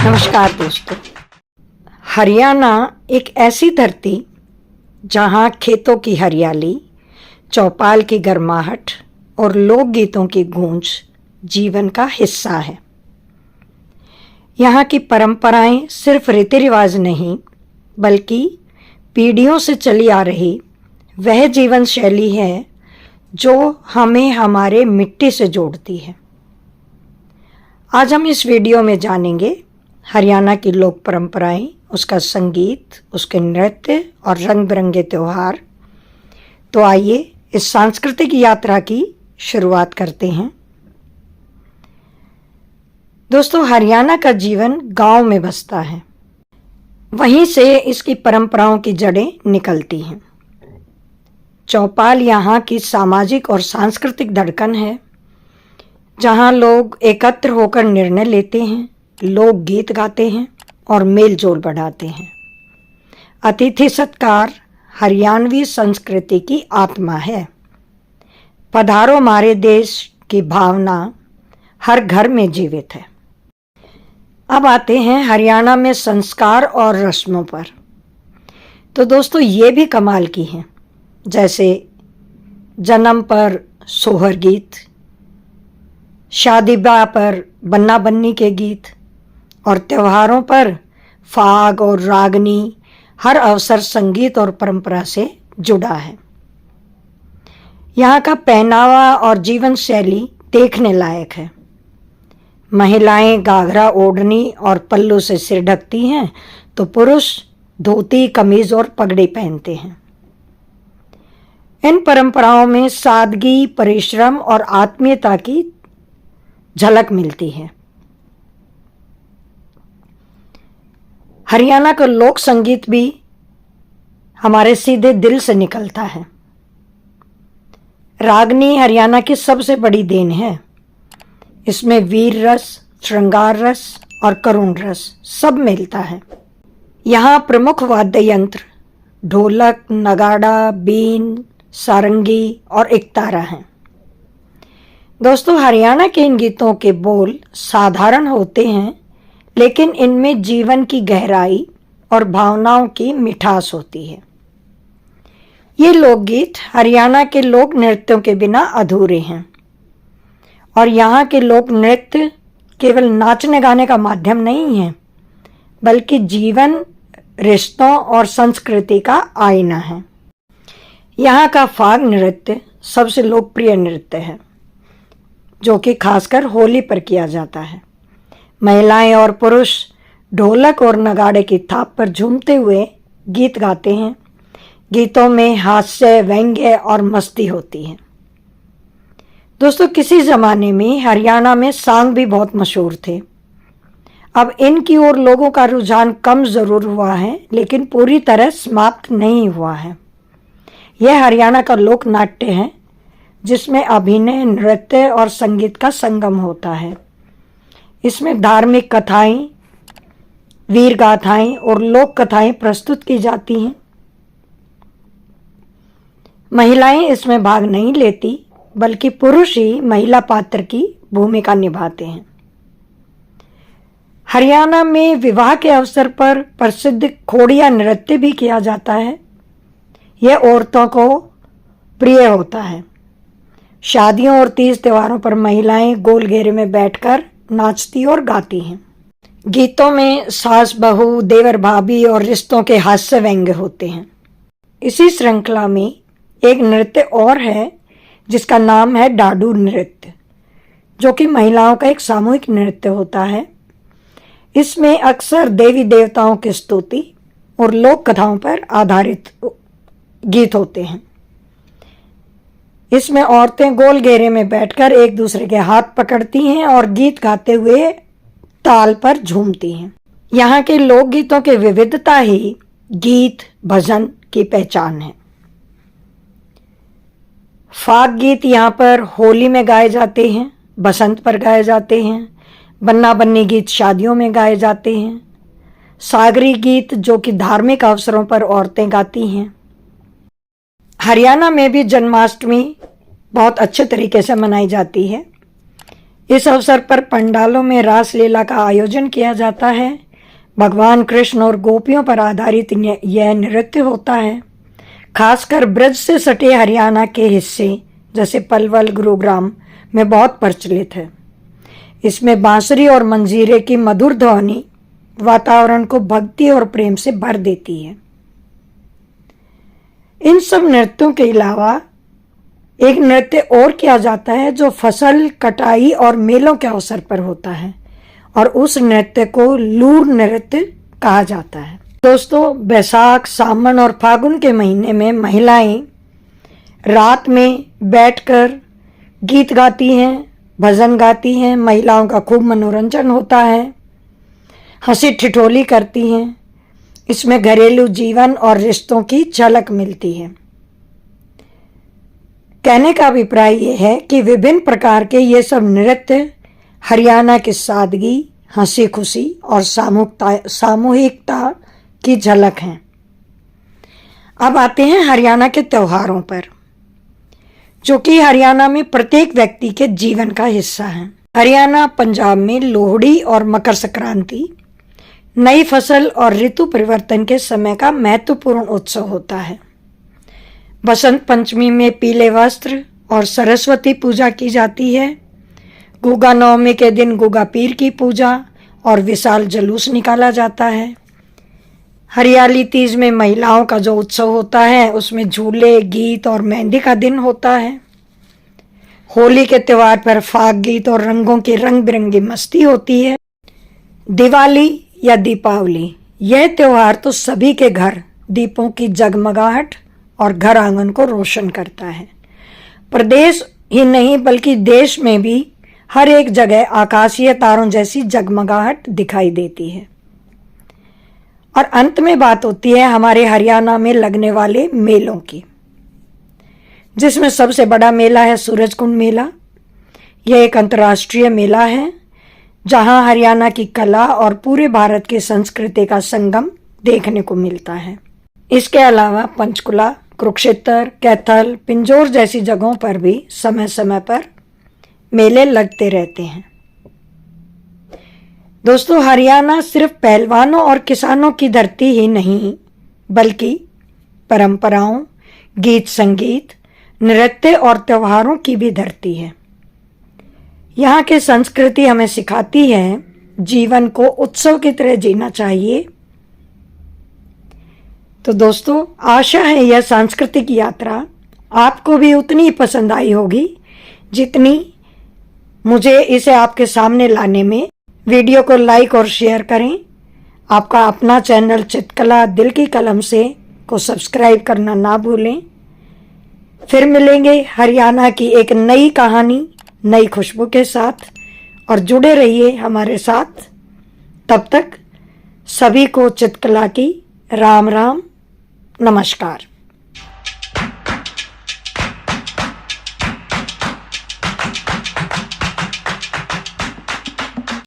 नमस्कार दोस्तों। हरियाणा एक ऐसी धरती जहां खेतों की हरियाली, चौपाल की गर्माहट और लोकगीतों की गूंज जीवन का हिस्सा है। यहाँ की परंपराएं सिर्फ रीति रिवाज नहीं, बल्कि पीढ़ियों से चली आ रही वह जीवन शैली है जो हमें हमारे मिट्टी से जोड़ती है। आज हम इस वीडियो में जानेंगे हरियाणा की लोक परंपराएं, उसका संगीत, उसके नृत्य और रंग बिरंगे त्योहार। तो आइए इस सांस्कृतिक यात्रा की शुरुआत करते हैं। दोस्तों, हरियाणा का जीवन गांव में बसता है, वहीं से इसकी परंपराओं की जड़ें निकलती हैं। चौपाल यहाँ की सामाजिक और सांस्कृतिक धड़कन है, जहाँ लोग एकत्र होकर निर्णय लेते हैं, लोक गीत गाते हैं और मेल जोल बढ़ाते हैं। अतिथि सत्कार हरियाणवी संस्कृति की आत्मा है। पधारो हमारे देश की भावना हर घर में जीवित है। अब आते हैं हरियाणा में संस्कार और रस्मों पर। तो दोस्तों, ये भी कमाल की हैं, जैसे जन्म पर सोहर गीत, शादी ब्याह पर बन्ना बन्नी के गीत और त्योहारों पर फाग और रागनी। हर अवसर संगीत और परंपरा से जुड़ा है। यहाँ का पहनावा और जीवन शैली देखने लायक है। महिलाएं घाघरा ओढ़नी और पल्लू से सिर ढकती हैं, तो पुरुष धोती, कमीज और पगड़ी पहनते हैं। इन परंपराओं में सादगी, परिश्रम और आत्मीयता की झलक मिलती है। हरियाणा का लोक संगीत भी हमारे सीधे दिल से निकलता है। रागनी हरियाणा की सबसे बड़ी देन है। इसमें वीर रस, श्रृंगार रस और करुण रस सब मिलता है। यहाँ प्रमुख वाद्य यंत्र ढोलक, नगाड़ा, बीन, सारंगी और एकतारा हैं। दोस्तों, हरियाणा के इन गीतों के बोल साधारण होते हैं, लेकिन इनमें जीवन की गहराई और भावनाओं की मिठास होती है। ये लोकगीत हरियाणा के लोक नृत्यों के बिना अधूरे हैं। और यहाँ के लोक नृत्य केवल नाचने गाने का माध्यम नहीं है, बल्कि जीवन, रिश्तों और संस्कृति का आईना है। यहाँ का फाग नृत्य सबसे लोकप्रिय नृत्य है, जो कि खासकर होली पर किया जाता है। महिलाएं और पुरुष ढोलक और नगाड़े की थाप पर झूमते हुए गीत गाते हैं। गीतों में हास्य, व्यंग्य और मस्ती होती है। दोस्तों, किसी ज़माने में हरियाणा में सांग भी बहुत मशहूर थे। अब इनकी ओर लोगों का रुझान कम ज़रूर हुआ है, लेकिन पूरी तरह समाप्त नहीं हुआ है। यह हरियाणा का लोक नाट्य है, जिसमें अभिनय, नृत्य और संगीत का संगम होता है। इसमें धार्मिक कथाएं, वीर गाथाएं और लोक कथाएं प्रस्तुत की जाती हैं। महिलाएं इसमें भाग नहीं लेती, बल्कि पुरुष ही महिला पात्र की भूमिका निभाते हैं। हरियाणा में विवाह के अवसर पर प्रसिद्ध खोड़िया नृत्य भी किया जाता है। यह औरतों को प्रिय होता है। शादियों और तीज त्योहारों पर महिलाएं गोल घेरे में बैठकर नाचती और गाती हैं। गीतों में सास बहू, देवर भाभी और रिश्तों के हास्य व्यंग्य होते हैं। इसी श्रृंखला में एक नृत्य और है, जिसका नाम है डाडू नृत्य, जो कि महिलाओं का एक सामूहिक नृत्य होता है। इसमें अक्सर देवी देवताओं की स्तुति और लोक कथाओं पर आधारित गीत होते हैं। इसमें औरतें गोल घेरे में बैठकर एक दूसरे के हाथ पकड़ती हैं और गीत गाते हुए ताल पर झूमती हैं। यहाँ के लोकगीतों की विविधता ही गीत भजन की पहचान है। फाग गीत यहाँ पर होली में गाए जाते हैं, बसंत पर गाए जाते हैं। बन्ना बन्नी गीत शादियों में गाए जाते हैं। सागरी गीत, जो कि धार्मिक अवसरों पर औरतें गाती हैं। हरियाणा में भी जन्माष्टमी बहुत अच्छे तरीके से मनाई जाती है। इस अवसर पर पंडालों में रासलीला का आयोजन किया जाता है। भगवान कृष्ण और गोपियों पर आधारित यह नृत्य होता है। खासकर ब्रज से सटे हरियाणा के हिस्से जैसे पलवल, गुरुग्राम में बहुत प्रचलित है। इसमें बांसुरी और मंजीरे की मधुर ध्वनि वातावरण को भक्ति और प्रेम से भर देती है। इन सब नृत्यों के अलावा एक नृत्य और किया जाता है जो फसल कटाई और मेलों के अवसर पर होता है, और उस नृत्य को लूर नृत्य कहा जाता है। दोस्तों, बैसाख, सावन और फागुन के महीने में महिलाएं रात में बैठकर गीत गाती हैं, भजन गाती हैं। महिलाओं का खूब मनोरंजन होता है, हंसी ठिठोली करती हैं। इसमें घरेलू जीवन और रिश्तों की झलक मिलती है। कहने का अभिप्राय यह है कि विभिन्न प्रकार के ये सब नृत्य हरियाणा की सादगी, हंसी खुशी और सामूहिकता की झलक हैं। अब आते हैं हरियाणा के त्योहारों पर, जो कि हरियाणा में प्रत्येक व्यक्ति के जीवन का हिस्सा है। हरियाणा, पंजाब में लोहड़ी और मकर संक्रांति नई फसल और ऋतु परिवर्तन के समय का महत्वपूर्ण उत्सव होता है। बसंत पंचमी में पीले वस्त्र और सरस्वती पूजा की जाती है। गुगा नवमी के दिन गुगा पीर की पूजा और विशाल जुलूस निकाला जाता है। हरियाली तीज में महिलाओं का जो उत्सव होता है उसमें झूले, गीत और मेहंदी का दिन होता है। होली के त्योहार पर फाग गीत और रंगों की रंग बिरंगी मस्ती होती है। दिवाली या दीपावली, यह त्योहार तो सभी के घर दीपों की जगमगाहट और घर आंगन को रोशन करता है। प्रदेश ही नहीं बल्कि देश में भी हर एक जगह आकाशीय तारों जैसी जगमगाहट दिखाई देती है। और अंत में बात होती है हमारे हरियाणा में लगने वाले मेलों की, जिसमें सबसे बड़ा मेला है सूरजकुंड मेला। यह एक अंतर्राष्ट्रीय मेला है जहां हरियाणा की कला और पूरे भारत की संस्कृति का संगम देखने को मिलता है। इसके अलावा पंचकुला, कुरुक्षेत्र, कैथल, पिंजौर जैसी जगहों पर भी समय समय पर मेले लगते रहते हैं। दोस्तों, हरियाणा सिर्फ पहलवानों और किसानों की धरती ही नहीं बल्कि परंपराओं, गीत संगीत, नृत्य और त्योहारों की भी धरती है। यहाँ की संस्कृति हमें सिखाती है जीवन को उत्सव की तरह जीना चाहिए। तो दोस्तों, आशा है यह सांस्कृतिक यात्रा आपको भी उतनी पसंद आई होगी जितनी मुझे इसे आपके सामने लाने में। वीडियो को लाइक और शेयर करें। आपका अपना चैनल चित्रकला दिल की कलम से को सब्सक्राइब करना ना भूलें। फिर मिलेंगे हरियाणा की एक नई कहानी, नई खुशबू के साथ, और जुड़े रहिए हमारे साथ। तब तक सभी को चित्रकला की राम राम, नमस्कार।